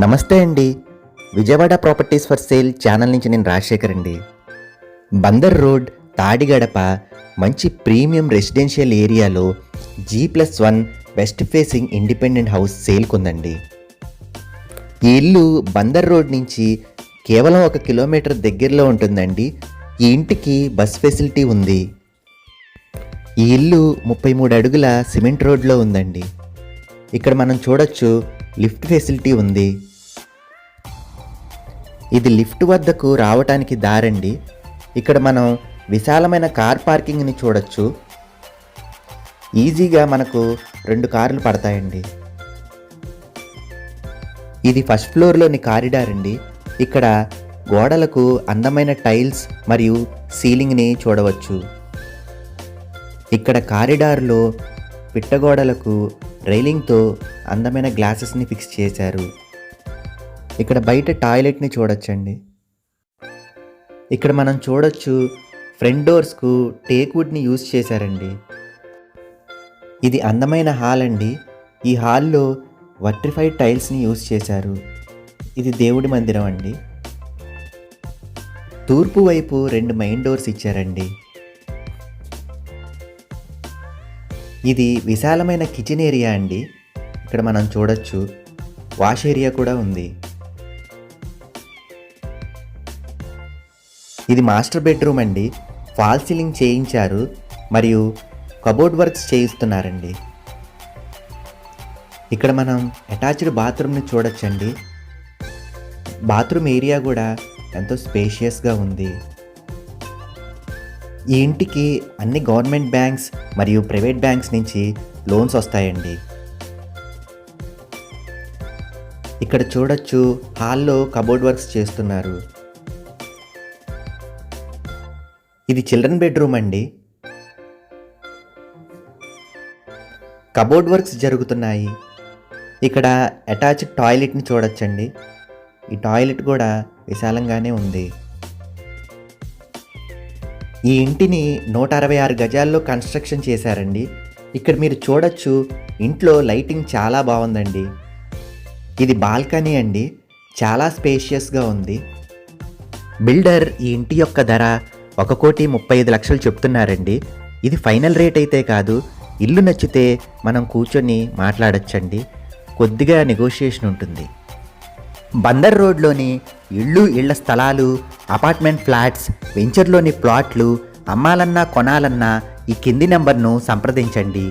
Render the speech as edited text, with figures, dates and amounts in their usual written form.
నమస్తే అండి. Vijayawada properties for sale channel నుంచి నేను రాజశేఖర్ అండి. బందర్ రోడ్, తాడిగడప మంచి ప్రీమియం రెసిడెన్షియల్ ఏరియాలో G+1 west facing independent house సేల్కుందండి. ఈ ఇల్లు బందర్ రోడ్ నుంచి కేవలం 1 కిలోమీటర్ దగ్గరలో ఉంటుందండి. ఈ ఇంటికి బస్ ఫెసిలిటీ ఉంది. ఈ ఇల్లు 33 అడుగుల సిమెంట్ రోడ్లో ఉందండి. ఇక్కడ మనం చూడొచ్చు లిఫ్ట్ ఫెసిలిటీ ఉంది. ఇది లిఫ్ట్ వద్దకు రావటానికి దారండి. ఇక్కడ మనం విశాలమైన కార్ పార్కింగ్ని చూడొచ్చు. ఈజీగా మనకు 2 కార్లు పడతాయండి. ఇది ఫస్ట్ ఫ్లోర్లోని కారిడార్ అండి. ఇక్కడ గోడలకు అందమైన టైల్స్ మరియు సీలింగ్ని చూడవచ్చు. ఇక్కడ కారిడార్లో పిట్టగోడలకు రైలింగ్తో అందమైన గ్లాసెస్ని ఫిక్స్ చేశారు. ఇక్కడ బయట టాయిలెట్ని చూడొచ్చండి. ఇక్కడ మనం చూడొచ్చు ఫ్రంట్ డోర్స్కు టేక్ వుడ్ని యూజ్ చేశారండి. ఇది అందమైన హాల్ అండి. ఈ హాల్లో వర్టిఫైడ్ టైల్స్ని యూజ్ చేశారు. ఇది దేవుడి మందిరం అండి. తూర్పు వైపు 2 మెయిన్ డోర్స్ ఇచ్చారండి. ఇది విశాలమైన కిచెన్ ఏరియా అండి. ఇక్కడ మనం చూడొచ్చు వాష్ ఏరియా కూడా ఉంది. ఇది మాస్టర్ బెడ్రూమ్ అండి. ఫాల్ సీలింగ్ చేయించారు మరియు కబోర్డ్ వర్క్స్ చేయిస్తున్నారండి. ఇక్కడ మనం అటాచ్డ్ బాత్రూమ్ని చూడొచ్చండి. బాత్రూమ్ ఏరియా కూడా ఎంతో స్పేషియస్గా ఉంది. ఈ ఇంటికి అన్ని గవర్నమెంట్ బ్యాంక్స్ మరియు ప్రైవేట్ బ్యాంక్స్ నుంచి లోన్స్ వస్తాయండి. ఇక్కడ చూడొచ్చు హాల్లో కబోర్డ్ వర్క్స్ చేస్తున్నారు. ఇది చిల్డ్రన్ బెడ్రూమ్ అండి. కబోర్డ్ వర్క్స్ జరుగుతున్నాయి. ఇక్కడ అటాచ్డ్ టాయిలెట్ని చూడొచ్చండి. ఈ టాయిలెట్ కూడా విశాలంగానే ఉంది. ఈ ఇంటిని 166 గజాల్లో కన్స్ట్రక్షన్ చేశారండి. ఇక్కడ మీరు చూడొచ్చు ఇంట్లో లైటింగ్ చాలా బాగుందండి. ఇది బాల్కనీ అండి. చాలా స్పేషియస్గా ఉంది. బిల్డర్ ఈ ఇంటి యొక్క ధర 1,35,00,000 చెప్తున్నారండి. ఇది ఫైనల్ రేట్ అయితే కాదు. ఇల్లు నచ్చితే మనం కూర్చొని మాట్లాడచ్చండి. కొద్దిగా నెగోషియేషన్ ఉంటుంది. బందర్ రోడ్లోని ఇళ్ల స్థలాలు, అపార్ట్మెంట్ ఫ్లాట్స్, వెంచర్లోని ప్లాట్లు అమ్మాలన్నా కొనాలన్నా ఈ కింది నెంబర్ను సంప్రదించండి.